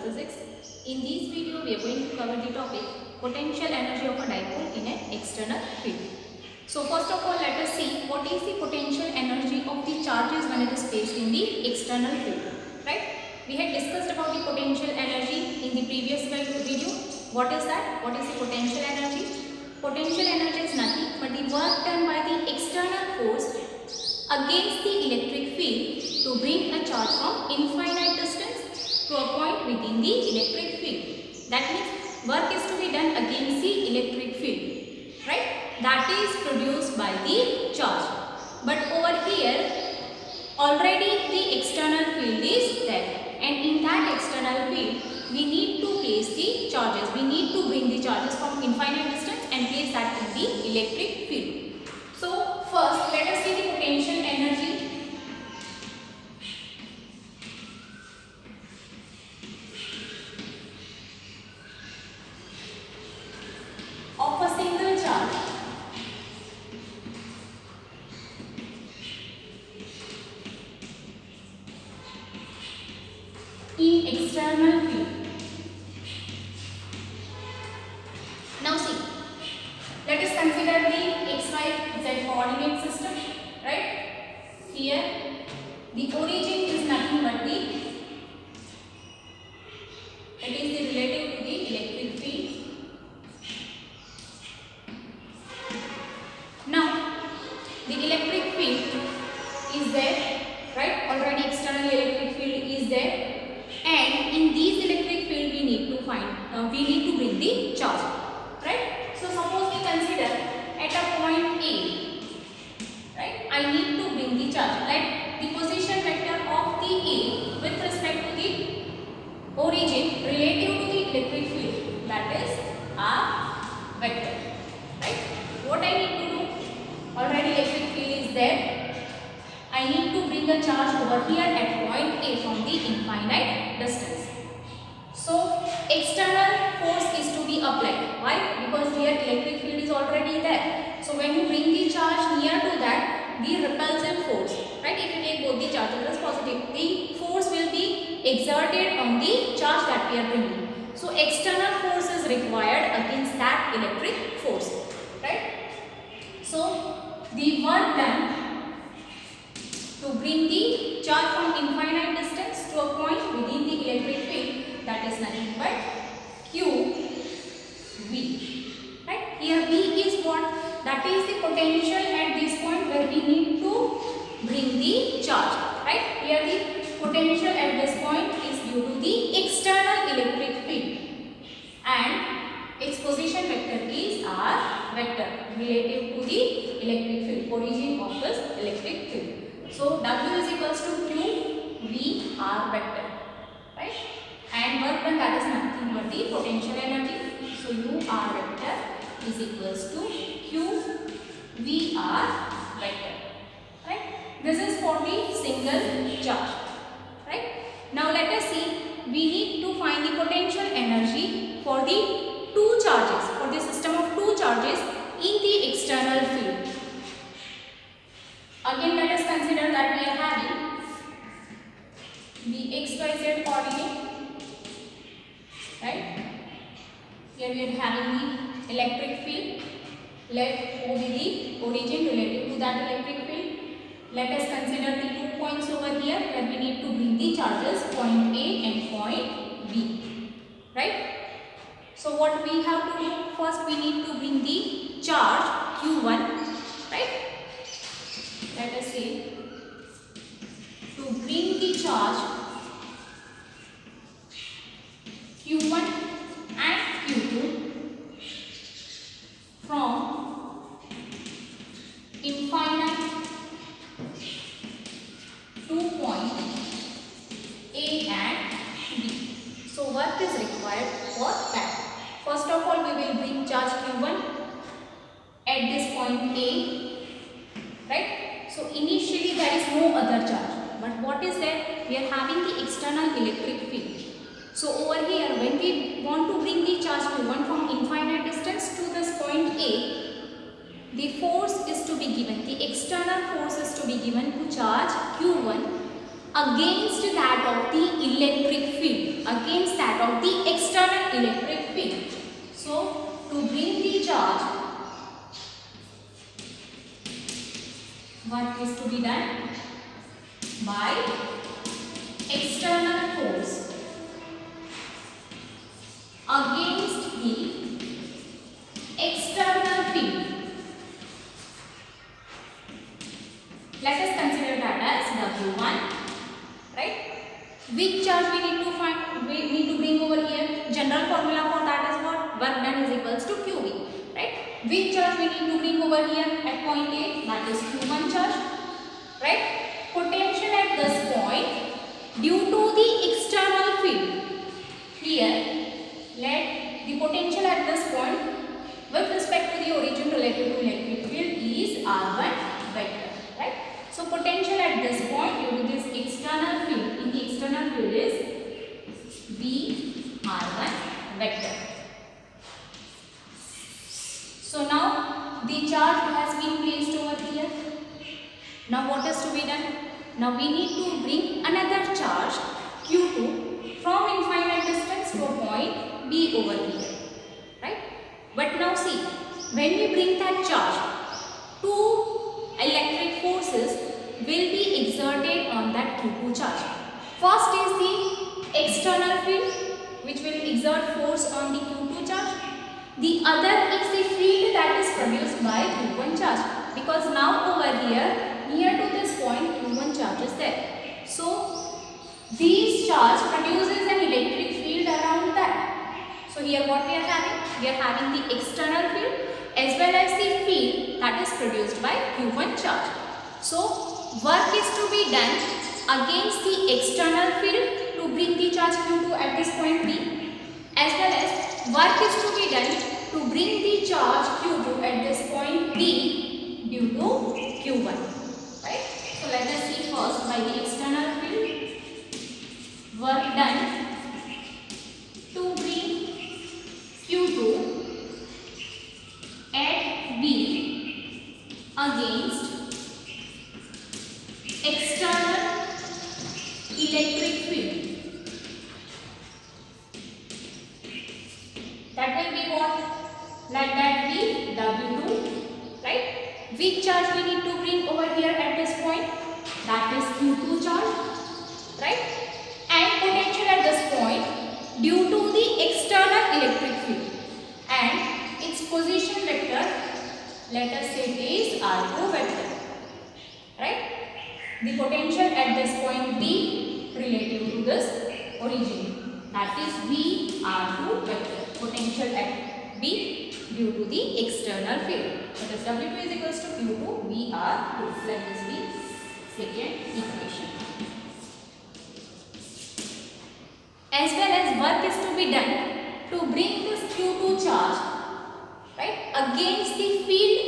physics. In this video, we are going to cover the topic potential energy of a dipole in an external field. So first of all, let us see what is the potential energy of the charges when it is placed in the external field. Right? We had discussed about the potential energy in the previous video. What is that? What is the potential energy? Potential energy is nothing but the work done by the external force against the electric field to bring a charge from infinite distance to a point within the electric field. That means work is to be done against the electric field, right? That is produced by the charge. But over here, already the external field is there, and in that external field, we need to place the charges. We need to bring the charges from infinite distance and place that in the electric field. So first, let us see the potential energy. Of a single charge in external field. Now see, let us consider the x, y, z coordinate system, right? Here the origin is nothing but it is the relative to the electric field. Now the electric field is there, right? Already external electric field is there, and in these electric field we need to bring the charge, right? So suppose we consider at a point A, right? I need to bring the charge, like the position vector of the A with respect to the origin relative to the electric field, that is a vector, right? What I need to do, already electric field is there, I need to bring a charge over here at point A from the infinite distance. So external force is to be applied. Why? Because here electric field is already there. So when you bring the charge near to that, the repulsive force, right? If you take both the charges as positive, the force will be exerted on the charge that we are bringing. So external force is required against that electric force, right? So the work done to bring the charge from infinite distance to a point within the electric field, that is nothing but QV, right? Here V is what? That is the potential at this point where we need to bring the charge, right? Here the potential at this point is due to the external electric field, and its position vector is R vector relative to the electric field, origin of this electric field. So W is equals to Q V R vector, right? And work done, that is nothing but the potential energy. So U R vector is equals to Q V R vector, right? This is for the single charge, right? Now let us see, we need to find the potential energy for the two charges, for the system of two charges in the external field. Again, let us consider that we are having the XYZ coordinate, right? Here we are having the electric field. Let O be the origin relative to that electric field. Let us consider the 2 points over here where we need to bring the charges, point A and point B, right? So what we have to do, first we need to bring the charge Q1, right? Let us say, to bring the charge Q1 and Q2 from infinite to point A and B. So work is required for that. First of all, we will bring charge Q1 at this point A, right? So initially there is no other charge, but what is there? We are having the external electric field. So over here, when we want to bring the charge Q1 from infinite distance to this point A, the force is to be given, the external force is to be given to charge Q1 against that of the electric field, against that be done by external force against the external field. Let us consider that as W1, right? Which charge we need to find? We need to bring over here. General formula for that is what? Work done is equals to QV, right? Which charge we need to bring over here at point A? That is Q1 charge, right? Potential at this point due to the external field. Here, let the potential at this point with respect to the origin related to electric field is R1 vector, right? So potential at this point due to this external field, in the external field is V R1 vector. So now the charge has been placed over here. Now what is to be done? Now we need to bring another charge Q2 from infinite distance to a point B over here, right? But now see, when we bring that charge, two electric forces will be exerted on that Q2 charge. First is the external field which will exert force on the Q2 charge. The other is the field that is produced by Q1 charge, because now over here near to this point Q1 charge is there. So these charge produces an electric field around that. So here what we are having? We are having the external field as well as the field that is produced by Q1 charge. So work is to be done against the external field to bring the charge Q2 at this point B, as well as work is to be done to bring the charge Q2 at this point D due to Q1, right? So let us see first by the external field. Work done to bring Q2 at B against external electric field. That will be what? Let that be W2, right? Which charge we need to bring over here at this point? That is Q2 charge, right? And potential at this point due to the external electric field and its position vector, let us say it is R2 vector, right? The potential at this point B relative to this origin, that is V R2 vector, potential at B due to the external field. That is W2 is equals to Q2 V R2. Let this be second equation. As well as work is to be done to bring this Q2 charge, right, against the field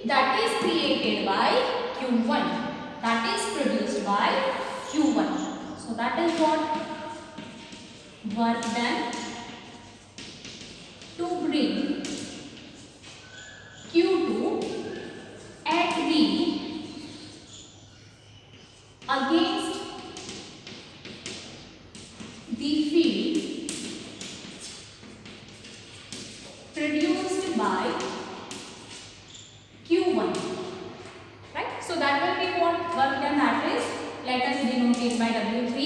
that is created by Q1, that is produced by Q1. So that is what work done to bring Q2 at B against the field produced by Q1, right? So that will be what work done, that is, let us denote it by W3.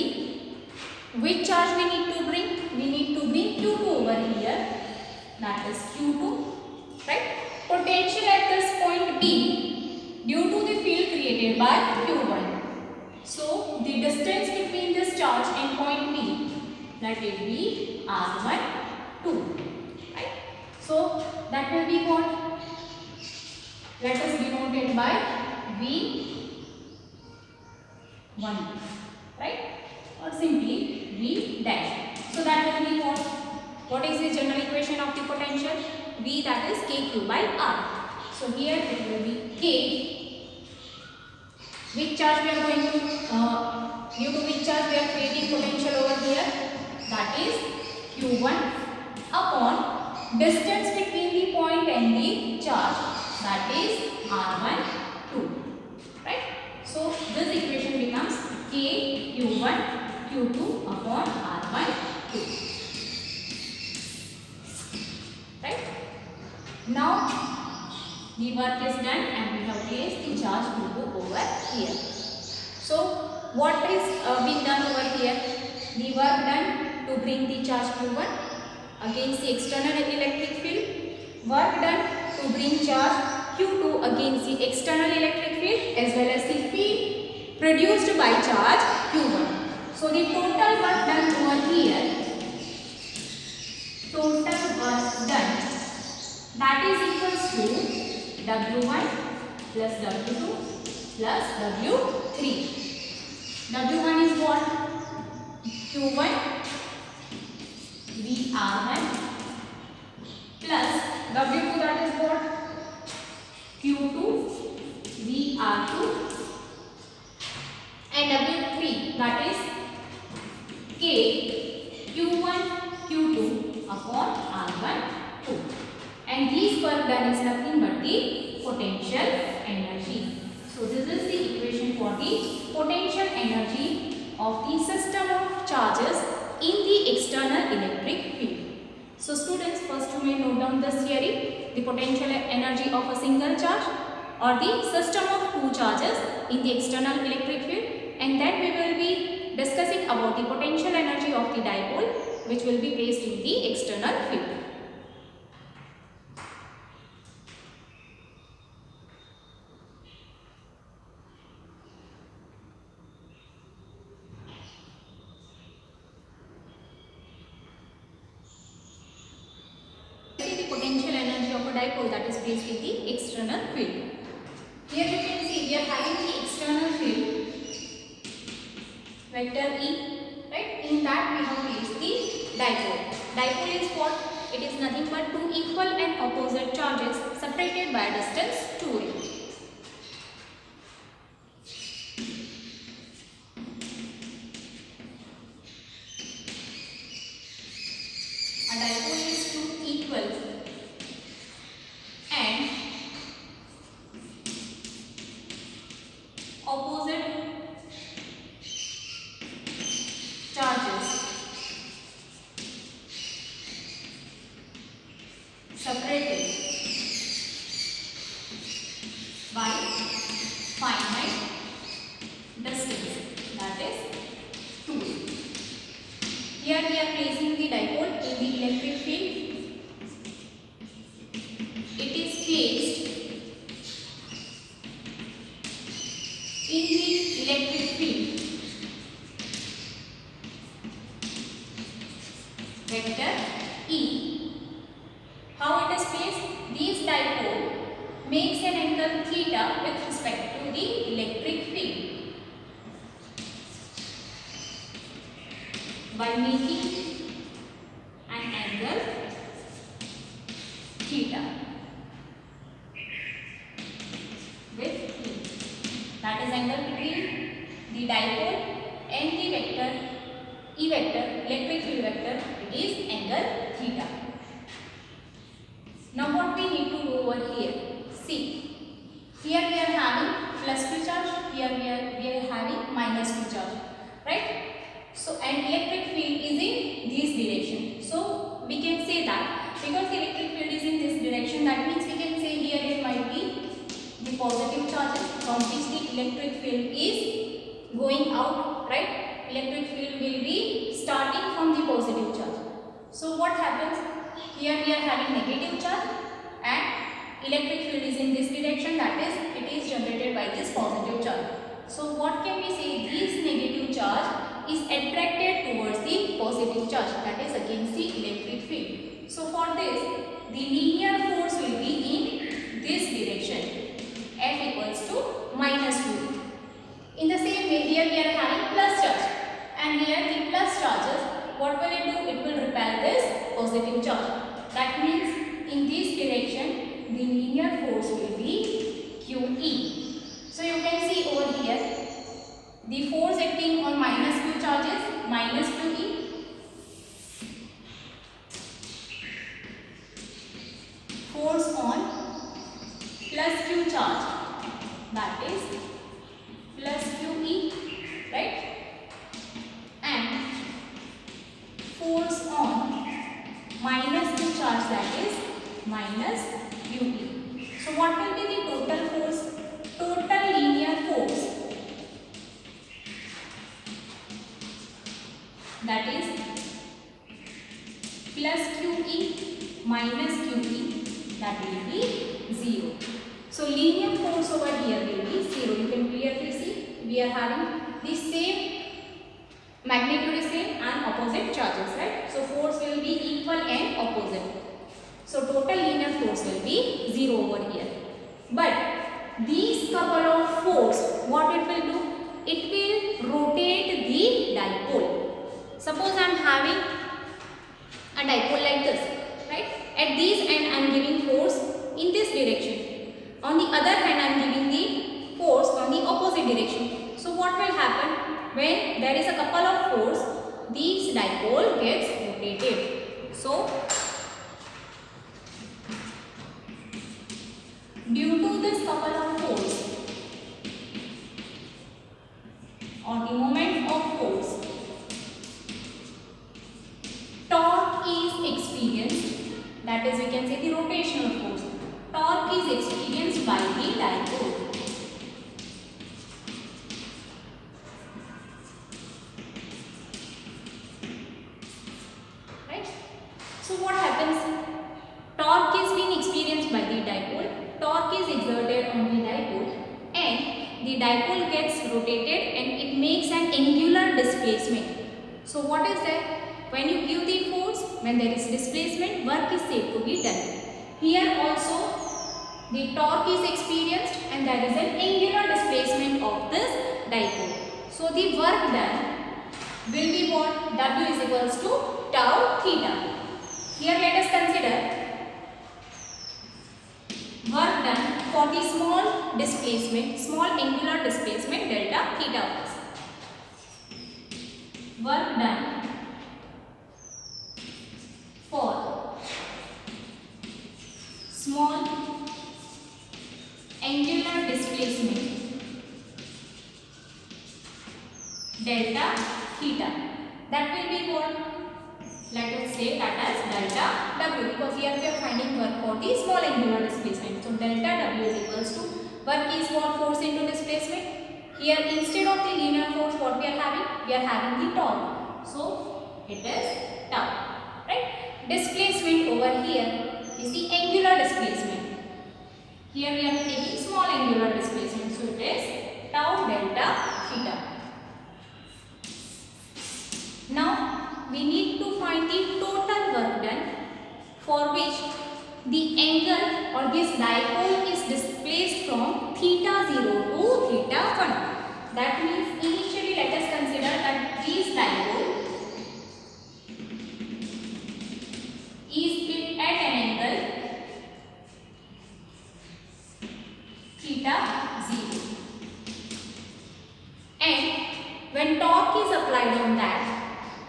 Which charge we need to bring? We need to bring Q2 over here, that is Q2, right? Potential at this point B due to the field created by Q1. So the distance between this charge and point B, that will be R1, 2, right? So that will be what? Let us denote it by V1, right? Or simply V dash. So that will be what? What is the general equation of the potential? V, that is KQ by R. So here it will be K. Which charge we are going to, due to which charge we are creating potential over here? That is Q1 upon distance between the point and the charge, that is R1, 2, right? So this equation becomes K Q1 Q2 upon R1, 2, right? Now the work is done and we have place the charge Q2 over here. So what is being done over here? The work done to bring the charge Q1 against the external electric field, work done to bring charge Q2 against the external electric field, as well as the field produced by charge Q1. So the total work done over here, total work done, that is equals to W1 plus W2 plus W3. W1 is what? Q1 VR1 plus W2, that is what? Q2 VR2 and W3, that is K Q1 Q2 upon R1 2. And this work done is nothing but the potential energy. So this is the equation for the potential energy of the system of charges in the external electric field. So students, first you may note down this theory, the potential energy of a single charge or the system of two charges in the external electric field, and then we will be discussing about the potential energy of the dipole which will be placed in the external field. Potential energy of a dipole that is placed in the external field. Here you can see we are having the external field vector E, right? In that we have placed the dipole. Dipole is what? It is nothing but two equal and opposite charges separated by a distance 2a. A dipole is two equal and opposite charges separated by finite distance, that is 2a. Here we are placing the dipole in the electric field. It is placed in the electric field vector E. How it is placed? This dipole makes an angle theta with respect to the electric field by making an angle theta with E. That is angle between the dipole and the vector E vector, electric field vector. It is angle theta. Now what we need to do over here? See, here we are having plus Q charge, here we are having minus Q charge, right? So an electric field is in this direction. So we can say that because the electric field is in this direction, that means we can say here it might be the positive charges from which the electric field is going out, right? Electric field will be starting from the positive charge. So what happens? Here we are having negative charge and electric field is in this direction, that is it is generated by this positive charge. So what can we say? This negative charge is attracted towards the positive charge, that is against the electric field. So for this, the linear force will be in this direction, F equals to minus 2. In the same way, here we are having plus charge, and here the plus charges, what will it do? It will repel this positive charge. That means in this direction, the linear force will be QE. So you can see over here, the force acting on minus Q charges, minus QE. Force on plus Q charge, that is plus QE, right? And force on minus Q charge, that is minus QE. So what will be the total force? that is plus QE minus QE, that will be 0. So linear force over here will be 0. You can clearly see we are having the same magnitude is same and opposite charges, right? So force will be equal and opposite. So total linear force will be 0 over here. But these couple of force, what it will do? It will rotate the dipole. Suppose I am having a dipole like this, right? At this end I am giving force in this direction. On the other hand I am giving the force on the opposite direction. So what will happen? When there is a couple of force, this dipole gets rotated. So due to this couple of force or the moment of force, torque is experienced, that is we can say the rotational force. Torque is experienced by the dipole. Right? So what happens? Torque is being experienced by the dipole. Torque is exerted on the dipole and the dipole gets rotated and it makes an angular displacement. So what is that? When you give the force, when there is displacement, work is said to be done. Here also the torque is experienced and there is an angular displacement of this dipole. So the work done will be what? W is equals to tau theta. Here let us consider work done for the small displacement, small angular displacement delta theta was. Work done for small angular displacement delta theta, that will be what? Let us say that as delta W, because here we are finding work for the small angular displacement. So delta W is equals to work is what? Force into displacement. Here instead of the linear force what we are having? We are having the torque. So it is tau, right? Displacement over here is the angular displacement. Here we are taking small angular displacement. So it is tau delta theta. Now we need to find the total work done for which the angle or this dipole is displaced from theta 0 to theta 1. That means initially let us consider that this dipole is at an angle theta 0. And when torque is applied on that,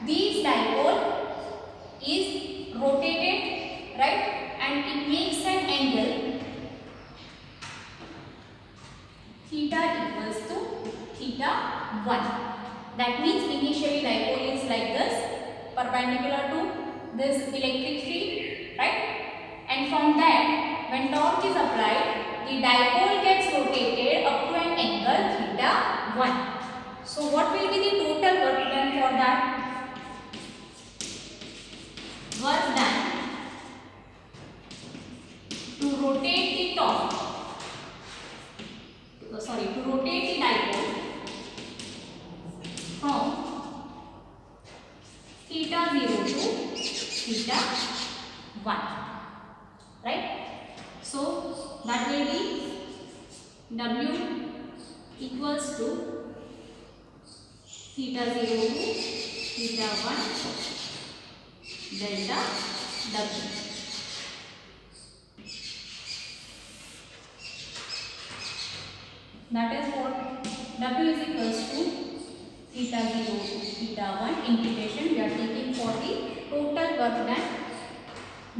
this dipole is rotated, right, and it makes an angle theta equals to theta 1. That means initially dipole is like this, perpendicular to this electric field, right, and from that when torque is applied, the dipole gets rotated up to an angle theta 1. So what will be the total work done for that? Work done to rotate the torque, to rotate the dipole from theta 0 to theta 1, right? So that will be W equals to theta 0 to theta 1 delta W. That is what W is equals to theta 0 to theta 1 integration we are taking for the total work done.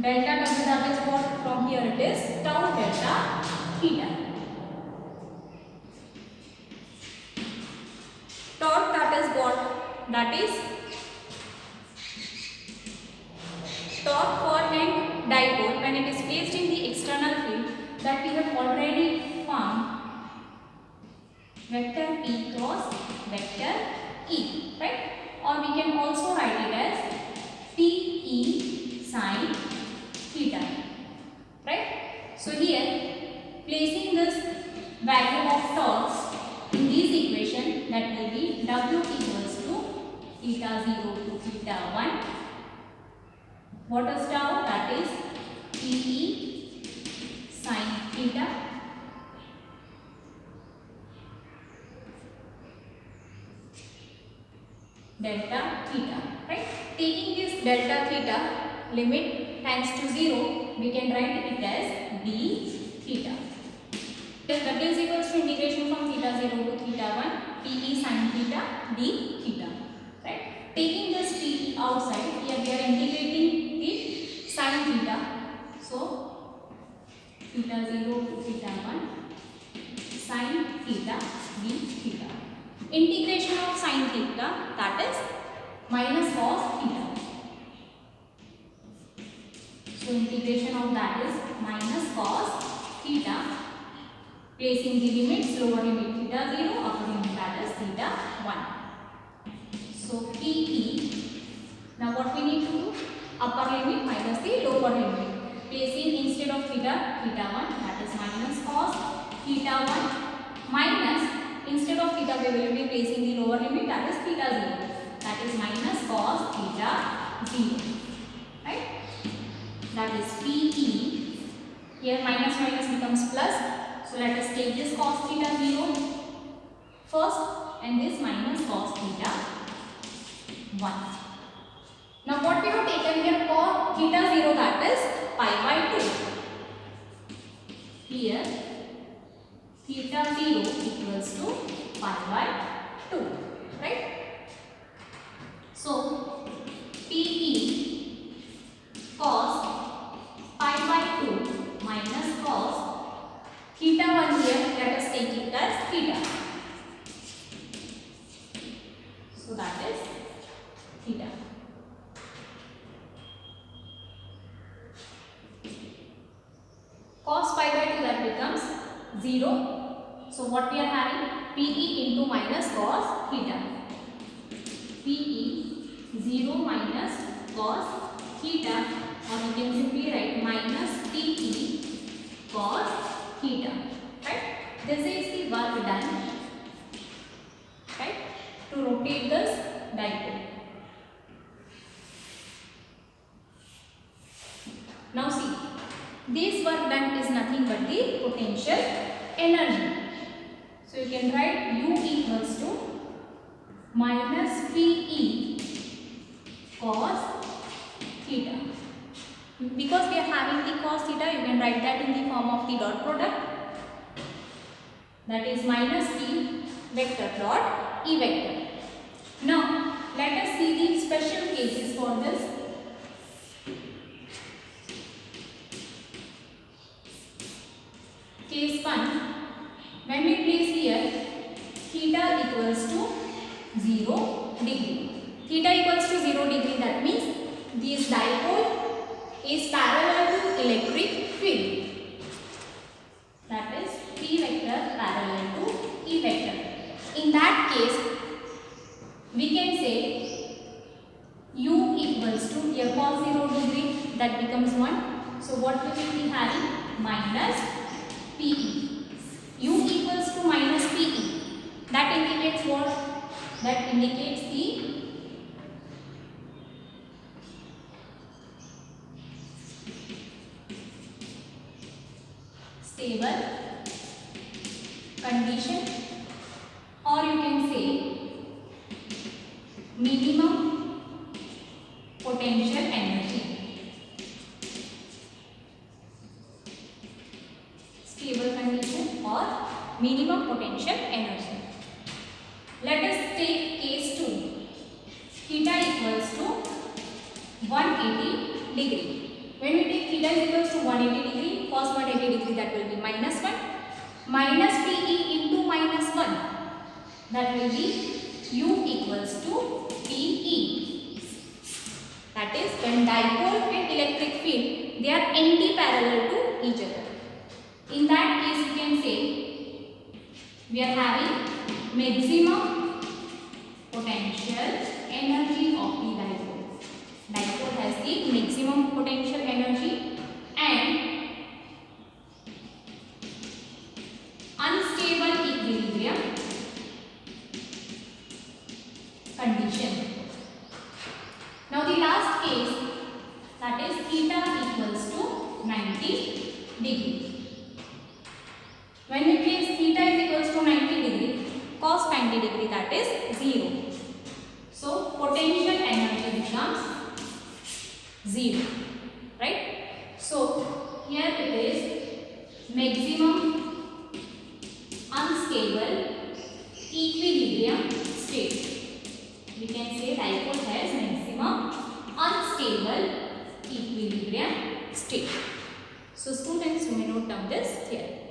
Delta W, that is what from here it is tau delta theta. Torque, that is what? That is torque for an dipole when it is placed in the external field, that we have already found vector P cross vector E, right? or we can also write it as TE sine theta, right? So here, placing this value of torque in this equation, that will be W equals to theta 0 to theta 1. What is tau? That is TE sine theta delta theta, right? Taking this delta theta limit tends to 0, we can write it as d theta. W is equals to integration from theta 0 to theta 1, TE sine theta d theta, right? Taking this TE outside, here we are integrating the sine theta. So theta 0 to theta 1 sine theta d theta. Integration of sine theta, that is minus cos theta. So integration of that is minus cos theta, placing the limits, lower limit theta 0, upper limit that is theta 1. So PE, now what we need to do? Upper limit minus the lower limit. Placing instead of theta, theta 1, that is minus cos theta 1, minus, instead of theta we will be placing the lower limit, that is theta 0, that is minus cos theta 0, right? That is PE. Here minus minus becomes plus. So let us take this cos theta 0 first and this minus cos theta 1. Now what we have taken here, cos theta 0, that is pi by 2. Here theta 0 equals to pi by 2, right? So PE cos pi by 2 minus cos theta 1, here let us take it as theta. So that is theta. Cos pi by 2, that becomes 0. So what we are having? PE into minus cos theta. PE 0 minus cos theta, or you can simply write minus TE cos theta, right? This is the work done, right, to rotate this dipole. Now see, this work done is nothing but the potential energy. So you can write U equals to minus PE cos theta. Because we are having the cos theta, you can write that in the form of the dot product, that is minus P vector dot E vector. Now let us see the special cases for this. Case 1, when we place here theta equals to 0 degree. Theta equals to 0 degree, that means this dipole is parallel to electric field, that is P vector parallel to E vector. In that case, we can say U equals to, here cos 0 degree, that becomes 1. So what we will be having? Minus PE. U equals to minus PE. That indicates what? That indicates the stable condition, or you can say minimum potential energy. Stable condition or minimum potential energy. Let us take case 2. Theta equals to 180 degree. When we take theta equals to 180 degree, cos 180 degree, that will be minus 1. Minus PE into minus 1, that will be U equals to PE. That is, when dipole and electric field, they are anti-parallel to each other. In that case, you can say we are having maximum potential energy of the dipole. Dipole has the maximum potential energy and unstable equilibrium condition. Now the last case, that is theta equals to 90 degree. When we place theta is equals to 90 degree, cos 90 degree, that is 0. So potential energy becomes 0, right? So here it is maximum unstable equilibrium state. We can say dipole has maximum unstable equilibrium state. So students, you may note down this theorem.